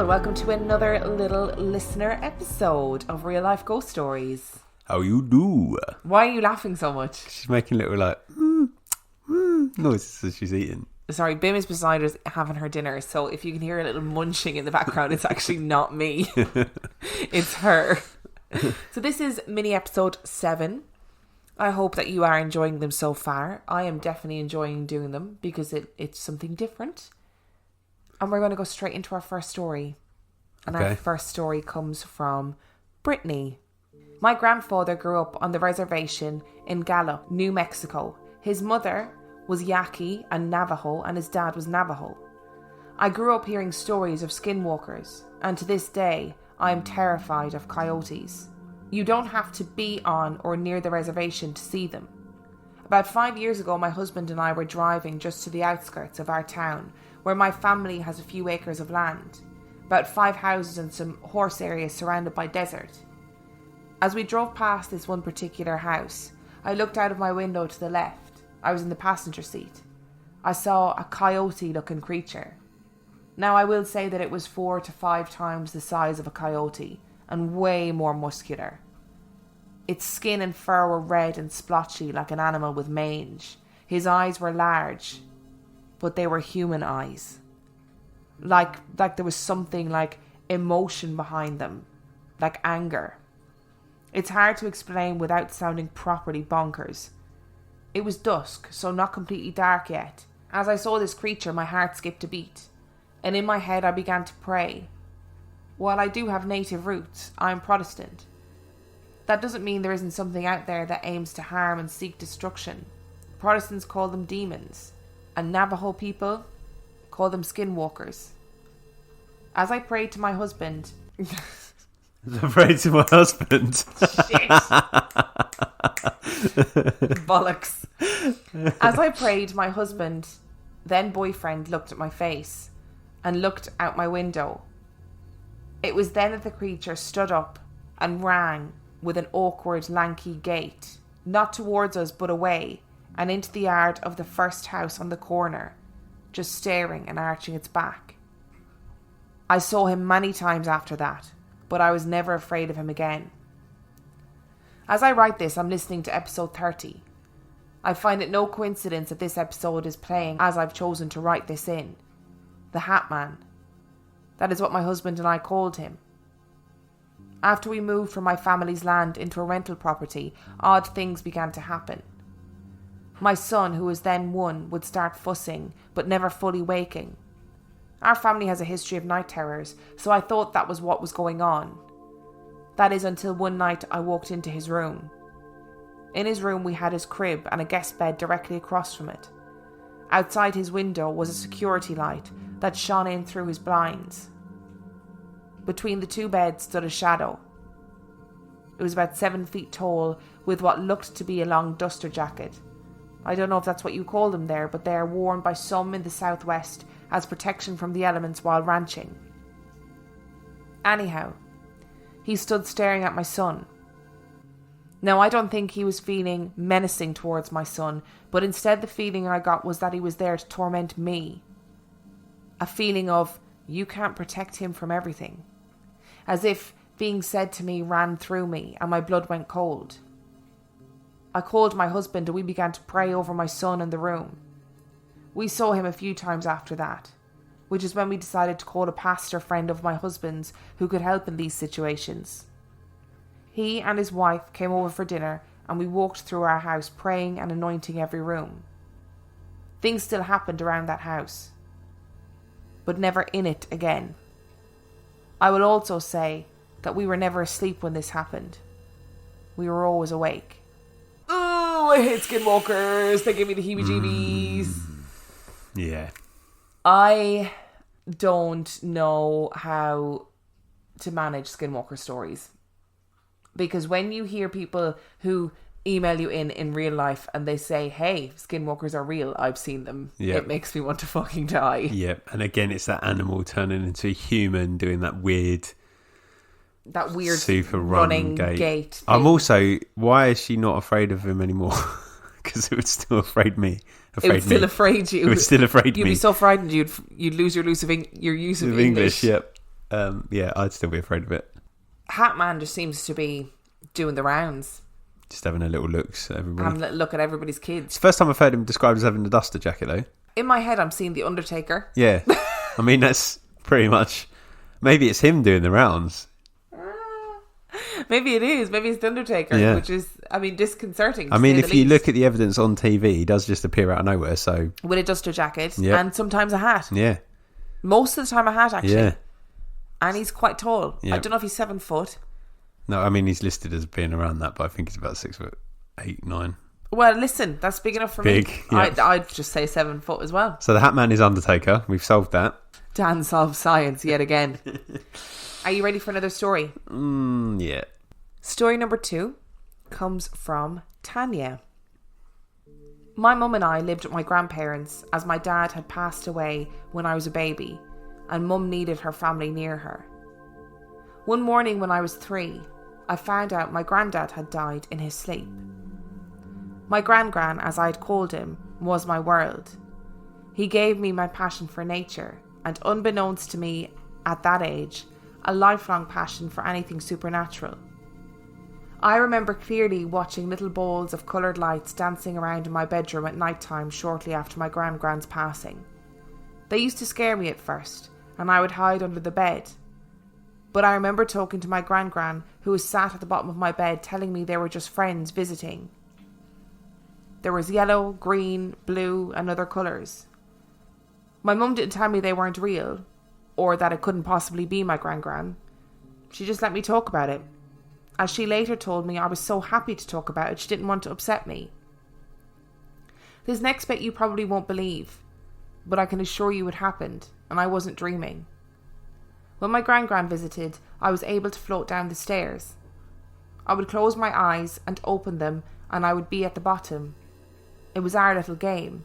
welcome to another little listener episode of Real Life Ghost Stories. How you do? Why are you laughing so much? She's making little like noises as she's eating. Sorry, Bim is beside us having her dinner, so if you can hear a little munching in the background, it's actually not me. It's her. So this is mini episode 7. I hope that you are enjoying them so far. I am definitely enjoying doing them because it's something different. And we're going to go straight into our first story. And Our first story comes from Britnee. My grandfather grew up on the reservation in Gallup, New Mexico. His mother was Yaqui and Navajo, and his dad was Navajo. I grew up hearing stories of skinwalkers, and to this day, I am terrified of coyotes. You don't have to be on or near the reservation to see them. About 5 years ago, my husband and I were driving just to the outskirts of our town, where my family has a few acres of land, about 5 houses and some horse areas surrounded by desert. As we drove past this one particular house, I looked out of my window to the left. I was in the passenger seat. I saw a coyote-looking creature. Now, I will say that it was 4 to 5 times the size of a coyote and way more muscular. Its skin and fur were red and splotchy like an animal with mange. His eyes were large, but they were human eyes. Like there was something like emotion behind them, like anger. It's hard to explain without sounding properly bonkers. It was dusk, so not completely dark yet. As I saw this creature, my heart skipped a beat, and in my head I began to pray. While I do have native roots, I am Protestant. That doesn't mean there isn't something out there that aims to harm and seek destruction. Protestants call them demons, and Navajo people call them skinwalkers. As I prayed to my husband... I prayed to my husband. Shit. Bollocks. As I prayed, my husband, then boyfriend, looked at my face and looked out my window. It was then that the creature stood up and ran with an awkward, lanky gait, not towards us but away, and into the yard of the first house on the corner, just staring and arching its back. I saw him many times after that, but I was never afraid of him again. As I write this, I'm listening to episode 30. I find it no coincidence that this episode is playing as I've chosen to write this in. The Hat Man. That is what my husband and I called him. After we moved from my family's land into a rental property, odd things began to happen. My son, who was then 1, would start fussing, but never fully waking. Our family has a history of night terrors, so I thought that was what was going on. That is until one night I walked into his room. In his room we had his crib and a guest bed directly across from it. Outside his window was a security light that shone in through his blinds. Between the 2 beds stood a shadow. It was about 7 feet tall, with what looked to be a long duster jacket. I don't know if that's what you call them there, but they are worn by some in the southwest as protection from the elements while ranching. Anyhow, he stood staring at my son. Now, I don't think he was feeling menacing towards my son, but instead the feeling I got was that he was there to torment me. A feeling of, you can't protect him from everything. As if being said to me ran through me and my blood went cold. I called my husband and we began to pray over my son in the room. We saw him a few times after that, which is when we decided to call a pastor friend of my husband's who could help in these situations. He and his wife came over for dinner and we walked through our house praying and anointing every room. Things still happened around that house, but never in it again. I will also say that we were never asleep when this happened. We were always awake. Oh, I hate skinwalkers. They give me the heebie-jeebies. Yeah. I don't know how to manage skinwalker stories. Because when you hear people who email you in real life and they say, hey, skinwalkers are real, I've seen them. Yep. It makes me want to fucking die. Yep. And again, it's that animal turning into a human doing that weird super running gait thing. I'm also, why is she not afraid of him anymore? Because it would still afraid me. It would still afraid you. It would still afraid me. You'd be so frightened you'd lose your use of English. Yep. Yeah, I'd still be afraid of it. Hat Man just seems to be doing the rounds. Just having a little looks at everybody. Having a look at everybody's kids. It's the first time I've heard him described as having a duster jacket, though. In my head, I'm seeing The Undertaker. Yeah. I mean, that's pretty much... Maybe it's him doing the rounds. Maybe it is. Maybe it's The Undertaker, which is, I mean, disconcerting. I mean, if you look at the evidence on TV, he does just appear out of nowhere, so... With a duster jacket and sometimes a hat. Yeah. Most of the time a hat, actually. Yeah. And he's quite tall. Yeah. I don't know if he's 7 foot. No, I mean, he's listed as being around that, but I think he's about 6'8", 9". Well, listen, that's big enough for me. Yeah. I'd just say 7 foot as well. So the Hat Man is Undertaker. We've solved that. Dan solves science yet again. Are you ready for another story? Yeah. Story number 2 comes from Tanya. My mum and I lived with my grandparents as my dad had passed away when I was a baby and mum needed her family near her. One morning when I was 3, I found out my granddad had died in his sleep. My gran-gran, as I had called him, was my world. He gave me my passion for nature and, unbeknownst to me at that age, a lifelong passion for anything supernatural. I remember clearly watching little balls of coloured lights dancing around in my bedroom at night time shortly after my gran-gran's passing. They used to scare me at first, and I would hide under the bed. But I remember talking to my gran-gran, who was sat at the bottom of my bed, telling me they were just friends visiting. There was yellow, green, blue, and other colours. My mum didn't tell me they weren't real, or that it couldn't possibly be my gran-gran. She just let me talk about it. As she later told me, I was so happy to talk about it, she didn't want to upset me. This next bit you probably won't believe, but I can assure you it happened, and I wasn't dreaming. When my gran-gran visited, I was able to float down the stairs. I would close my eyes and open them, and I would be at the bottom. It was our little game.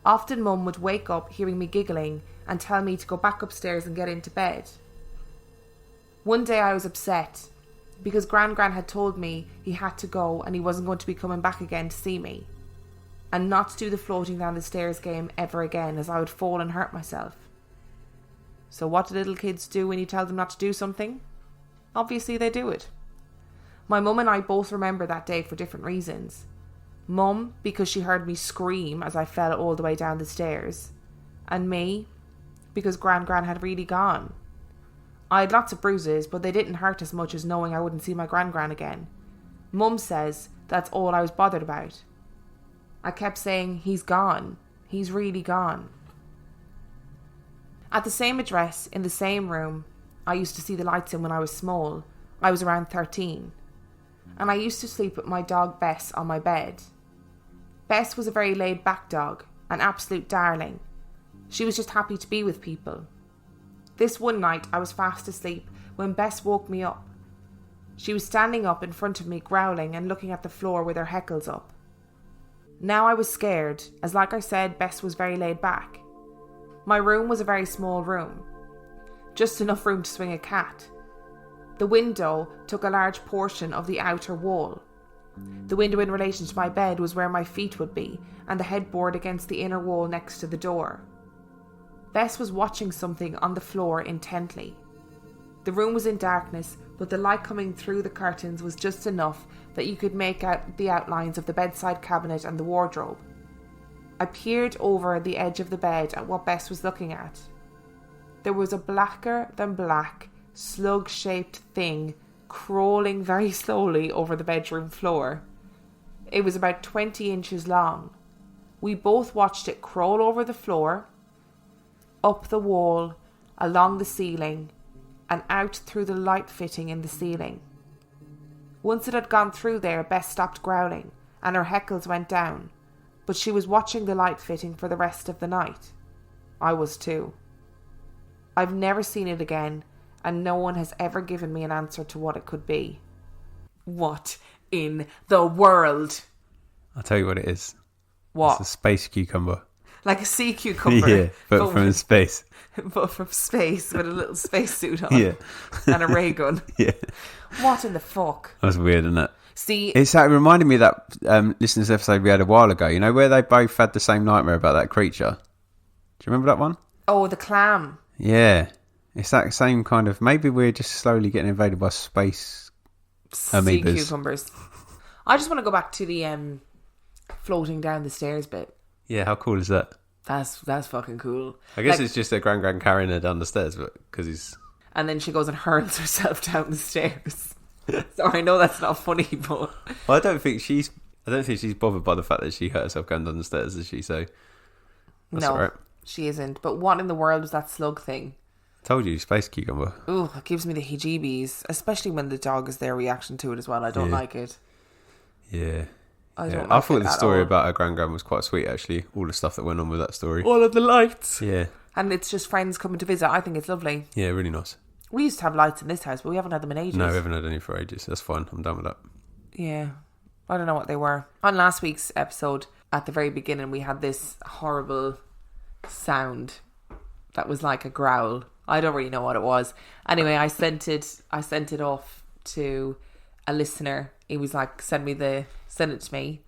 Often Mum would wake up hearing me giggling and tell me to go back upstairs and get into bed. One day I was upset because Gran-Gran had told me he had to go and he wasn't going to be coming back again to see me, and not to do the floating down the stairs game ever again, as I would fall and hurt myself. So what do little kids do when you tell them not to do something? Obviously they do it. My mum and I both remember that day for different reasons. Mum, because she heard me scream as I fell all the way down the stairs, and me, because Gran-Gran had really gone. I had lots of bruises, but they didn't hurt as much as knowing I wouldn't see my Gran-Gran again. Mum says that's all I was bothered about. I kept saying, he's gone. He's really gone. At the same address, in the same room, I used to see the lights in when I was small. I was around 13. And I used to sleep with my dog Bess on my bed. Bess was a very laid-back dog, an absolute darling. She was just happy to be with people. This one night I was fast asleep when Bess woke me up. She was standing up in front of me growling and looking at the floor with her heckles up. Now I was scared, as like I said, Bess was very laid back. My room was a very small room. Just enough room to swing a cat. The window took a large portion of the outer wall. The window in relation to my bed was where my feet would be, and the headboard against the inner wall next to the door. Bess was watching something on the floor intently. The room was in darkness, but the light coming through the curtains was just enough that you could make out the outlines of the bedside cabinet and the wardrobe. I peered over the edge of the bed at what Bess was looking at. There was a blacker than black, slug-shaped thing crawling very slowly over the bedroom floor. It was about 20 inches long. We both watched it crawl over the floor, up the wall, along the ceiling, and out through the light fitting in the ceiling. Once it had gone through there, Bess stopped growling, and her heckles went down, but she was watching the light fitting for the rest of the night. I was too. I've never seen it again, and no one has ever given me an answer to what it could be. What in the world? I'll tell you what it is. What? It's a space cucumber. Like a sea cucumber. Yeah, but from space. But from space, with a little spacesuit on. Yeah. And a ray gun. Yeah. What in the fuck? That's weird, isn't it? See, it reminded me of that listeners episode we had a while ago, you know, where they both had the same nightmare about that creature. Do you remember that one? Oh, the clam. Yeah. It's that same kind of... Maybe we're just slowly getting invaded by space amoebas. Sea cucumbers. I just want to go back to the floating down the stairs bit. Yeah, how cool is that? That's fucking cool. I guess it's just a grand carrying her down the stairs, but because he's... And then she goes and hurls herself down the stairs. So I know that's not funny, but... Well, I don't think she's bothered by the fact that she hurt herself going down the stairs, is she? So that's all right. She isn't. But what in the world was that slug thing? Told you, space cucumber. Ooh, it gives me the heebie-jeebies, especially when the dog is there reaction to it as well. I don't like it. Yeah. I don't like I thought it the at story all. about her grand was quite sweet, actually. All the stuff that went on with that story. All of the lights. Yeah. And it's just friends coming to visit. I think it's lovely. Yeah, really nice. We used to have lights in this house, but we haven't had them in ages. No, we haven't had any for ages. That's fine. I'm done with that. Yeah. I don't know what they were. On last week's episode, at the very beginning, we had this horrible sound that was like a growl. I don't really know what it was. Anyway, I sent it off to a listener. He was like, send it to me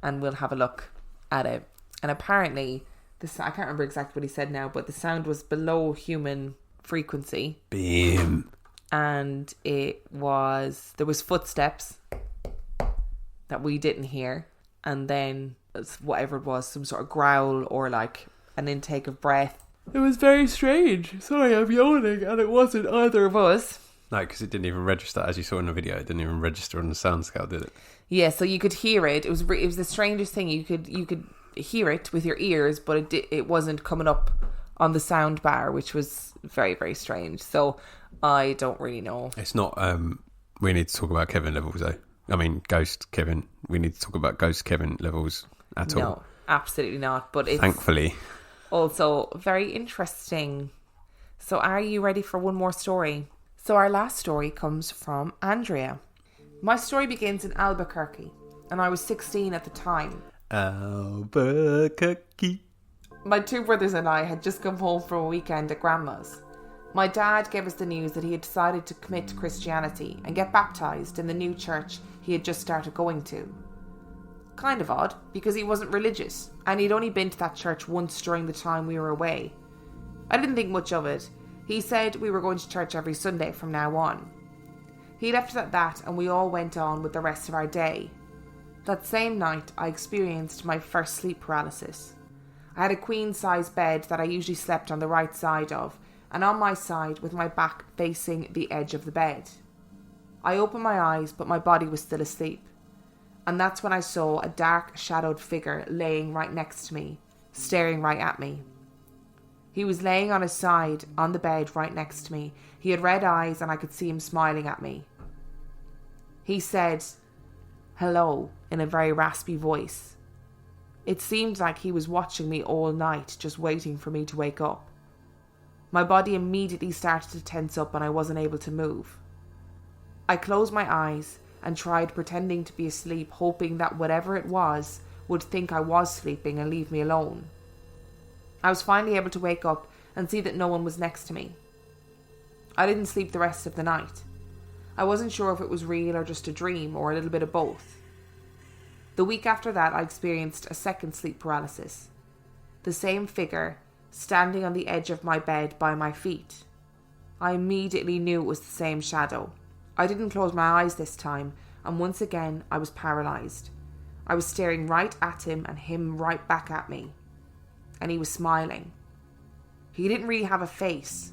and we'll have a look at it. And apparently, I can't remember exactly what he said now, but the sound was below human frequency. Beam. And there was footsteps that we didn't hear. And then whatever it was, some sort of growl or like an intake of breath. It was very strange. Sorry, I'm yawning, and it wasn't either of us. No, because it didn't even register, as you saw in the video. It didn't even register on the sound scale, did it? Yeah, so you could hear it. It was the strangest thing. You could hear it with your ears, but it wasn't coming up on the sound bar, which was very, very strange. So I don't really know. It's not. We need to talk about Kevin levels, though. I mean, Ghost Kevin. We need to talk about Ghost Kevin levels at all. No, absolutely not. But it's thankfully also very interesting. So are you ready for one more story? So our last story comes from Andrea. My story begins in Albuquerque, and I was 16 at the time. Albuquerque. My two brothers and I had just come home from a weekend at Grandma's. My dad gave us the news that he had decided to commit to Christianity and get baptised in the new church he had just started going to. Kind of odd, because he wasn't religious, and he'd only been to that church once during the time we were away. I didn't think much of it. He said we were going to church every Sunday from now on. He left it at that, and we all went on with the rest of our day. That same night, I experienced my first sleep paralysis. I had a queen-size bed that I usually slept on the right side of, and on my side with my back facing the edge of the bed. I opened my eyes, but my body was still asleep. And that's when I saw a dark, shadowed figure laying right next to me, staring right at me. He was laying on his side, on the bed right next to me. He had red eyes and I could see him smiling at me. He said, "Hello," in a very raspy voice. It seemed like he was watching me all night, just waiting for me to wake up. My body immediately started to tense up and I wasn't able to move. I closed my eyes and tried pretending to be asleep, hoping that whatever it was would think I was sleeping and leave me alone. I was finally able to wake up and see that no one was next to me. I didn't sleep the rest of the night. I wasn't sure if it was real or just a dream or a little bit of both. The week after that, I experienced a second sleep paralysis. The same figure, standing on the edge of my bed by my feet. I immediately knew it was the same shadow. I didn't close my eyes this time, and once again I was paralysed. I was staring right at him and him right back at me. And he was smiling. He didn't really have a face.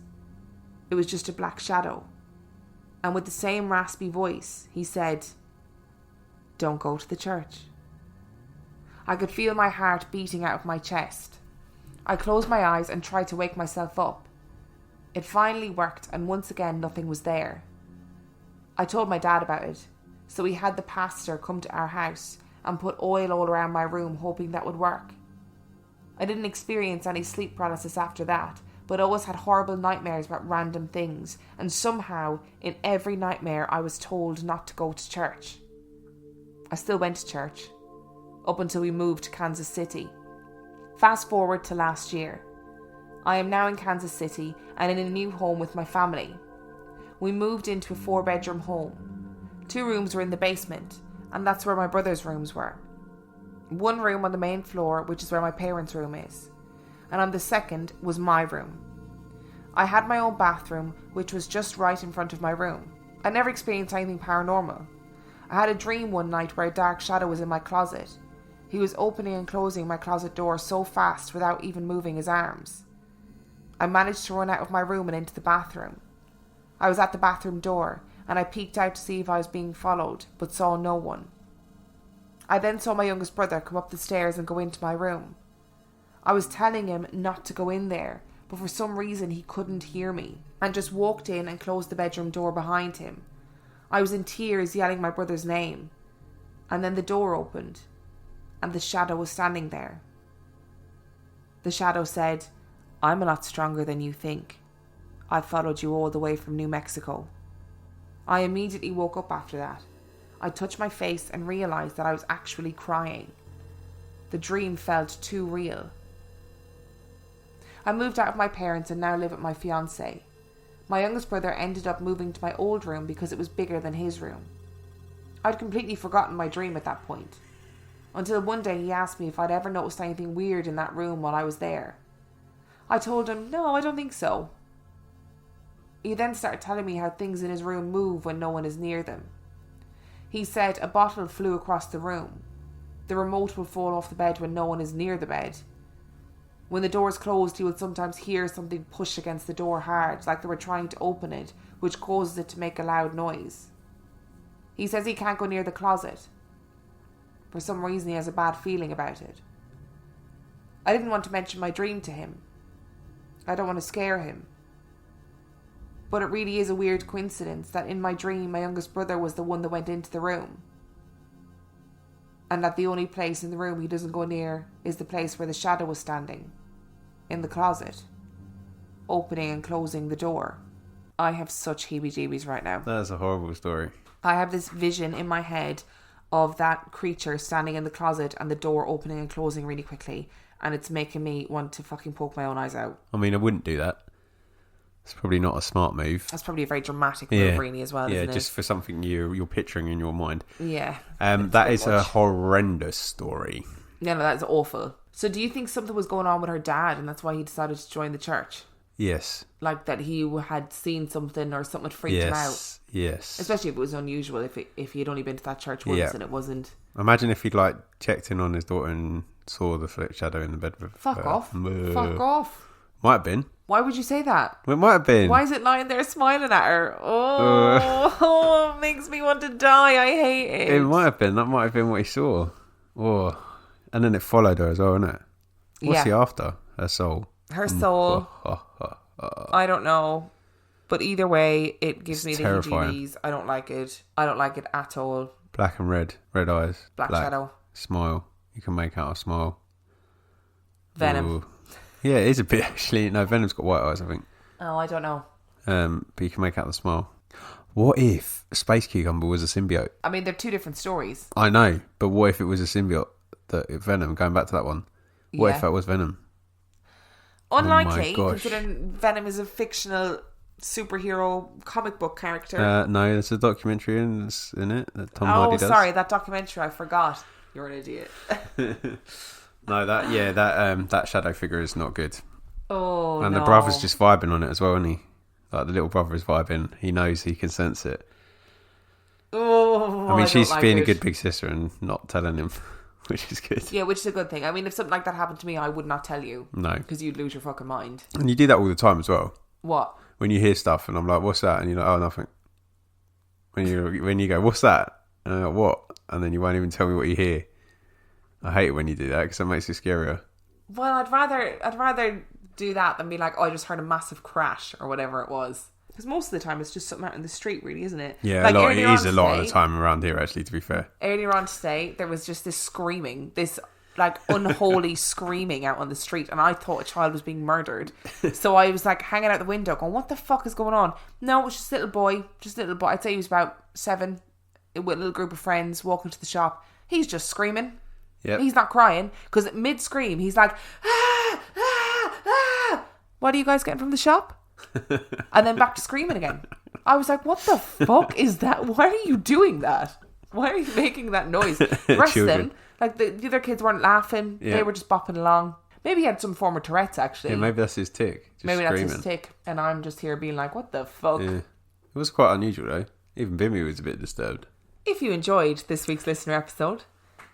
It was just a black shadow. And with the same raspy voice, he said, "Don't go to the church." I could feel my heart beating out of my chest. I closed my eyes and tried to wake myself up. It finally worked, and once again nothing was there. I told my dad about it, so he had the pastor come to our house and put oil all around my room, hoping that would work. I didn't experience any sleep paralysis after that, but always had horrible nightmares about random things, and somehow, in every nightmare, I was told not to go to church. I still went to church, up until we moved to Kansas City. Fast forward to last year. I am now in Kansas City and in a new home with my family. We moved into a 4-bedroom home. 2 rooms were in the basement, and that's where my brother's rooms were. 1 room on the main floor, which is where my parents' room is, and on the second was my room. I had my own bathroom, which was just right in front of my room. I never experienced anything paranormal. I had a dream one night where a dark shadow was in my closet. He was opening and closing my closet door so fast without even moving his arms. I managed to run out of my room and into the bathroom. I was at the bathroom door, and I peeked out to see if I was being followed, but saw no one. I then saw my youngest brother come up the stairs and go into my room. I was telling him not to go in there, but for some reason he couldn't hear me, and just walked in and closed the bedroom door behind him. I was in tears, yelling my brother's name, and then the door opened, and the shadow was standing there. The shadow said, "I'm a lot stronger than you think. I followed you all the way from New Mexico." I immediately woke up after that. I touched my face and realised that I was actually crying. The dream felt too real. I moved out of my parents and now live with my fiancé. My youngest brother ended up moving to my old room because it was bigger than his room. I'd completely forgotten my dream at that point, until one day he asked me if I'd ever noticed anything weird in that room while I was there. I told him, no, I don't think so. He then started telling me how things in his room move when no one is near them. He said a bottle flew across the room. The remote will fall off the bed when no one is near the bed. When the door is closed, he would sometimes hear something push against the door hard, like they were trying to open it, which causes it to make a loud noise. He says he can't go near the closet. For some reason, he has a bad feeling about it. I didn't want to mention my dream to him. I don't want to scare him. But it really is a weird coincidence that in my dream, my youngest brother was the one that went into the room. And that the only place in the room he doesn't go near is the place where the shadow was standing. In the closet. Opening and closing the door. I have such heebie-jeebies right now. That's a horrible story. I have this vision in my head of that creature standing in the closet and the door opening and closing really quickly. And it's making me want to fucking poke my own eyes out. I mean, I wouldn't do that. It's probably not a smart move. That's probably a very dramatic move, really, as well, isn't it? Yeah, just for something you're picturing in your mind. Yeah. That is a horrendous story. Yeah, no, that's awful. So do you think something was going on with her dad and that's why he decided to join the church? Yes. Like that he had seen something or something had freaked him out? Yes. Especially if it was unusual, if he'd only been to that church once and it wasn't... Imagine if he'd checked in on his daughter and saw the shadow in the bed with Fuck off. Fuck off. Might have been. Why would you say that? Well, it might have been. Why is it lying there smiling at her? Oh, it makes me want to die. I hate it. It might have been. That might have been what he saw. Oh. And then it followed her as well, isn't it? What's he after? Her soul. Her soul. I don't know. But either way, it gives me the heebie-jeebies. I don't like it. I don't like it at all. Black and red. Red eyes. Black shadow. Smile. You can make out a smile. Venom. Ooh. Yeah, it is a bit actually. No, Venom's got white eyes, I think. Oh, I don't know. But you can make out the smile. What if a space cucumber was a symbiote? I mean, they're two different stories. I know, but what if it was a symbiote? Venom, going back to that one. What if that was Venom? Unlikely, considering Venom is a fictional superhero comic book character. No, there's a documentary in it that Tom Hardy does. Oh, sorry, that documentary, I forgot. You're an idiot. No, that shadow figure is not good. Oh, and the brother's just vibing on it as well, isn't he? Like the little brother is vibing. He knows, he can sense it. Oh, I mean, she's being a good big sister and not telling him, which is good. Yeah, which is a good thing. I mean, if something like that happened to me, I would not tell you. No. Because you'd lose your fucking mind. And you do that all the time as well. What? When you hear stuff and I'm like, what's that? And you're like, oh, nothing. When you go, what's that? And I'm like, what? And then you won't even tell me what you hear. I hate it when you do that because it makes it scarier. Well, I'd rather do that than be like, oh, I just heard a massive crash or whatever it was. Because most of the time it's just something out in the street, really, isn't it? Yeah, it is a lot of the time around here, actually, to be fair. Earlier on today, there was just this screaming, this unholy screaming out on the street, and I thought a child was being murdered. So I was hanging out the window going, what the fuck is going on? No, it was just a little boy. I'd say he was about 7 with a little group of friends walking to the shop. He's just screaming. Yep. He's not crying because mid-scream he's like, ah, ah, ah. What are you guys getting from the shop? And then back to screaming again. I was like, what the fuck is that? Why are you doing that? Why are you making that noise? The rest of them, the other kids weren't laughing. Yep. They were just bopping along. Maybe he had some form of Tourette's, actually. Yeah, maybe that's his tick. Just Maybe screaming. that's his tick. And I'm just here being like, what the fuck? Yeah. It was quite unusual, though. Even Bimmy was a bit disturbed. If you enjoyed this week's listener episode,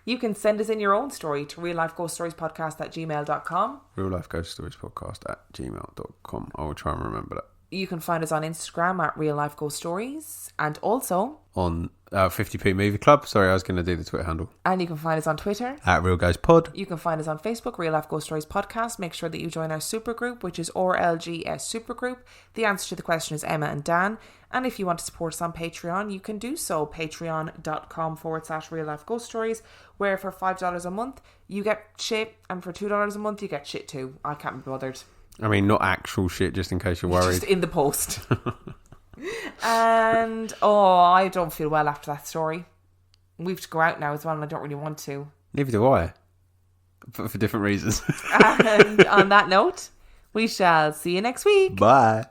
you can send us in your own story to reallifeghoststoriespodcast@gmail.com. reallifeghoststoriespodcast@gmail.com. I will try and remember that. You can find us on Instagram at Real Life Ghost Stories, and also on 50p Movie Club. Sorry, I was going to do the Twitter handle. And you can find us on Twitter at Real Guys Pod. You can find us on Facebook, Real Life Ghost Stories Podcast. Make sure that you join our supergroup, which is RLGS Supergroup. The answer to the question is Emma and Dan. And if you want to support us on Patreon, you can do so. Patreon.com/Real Life Ghost Stories, where for $5 a month you get shit, and for $2 a month you get shit too. I can't be bothered. I mean, not actual shit, just in case you're worried. Just in the post. And I don't feel well after that story. We have to go out now as well, and I don't really want to. Neither do I, but for different reasons. And on that note, we shall see you next week. Bye.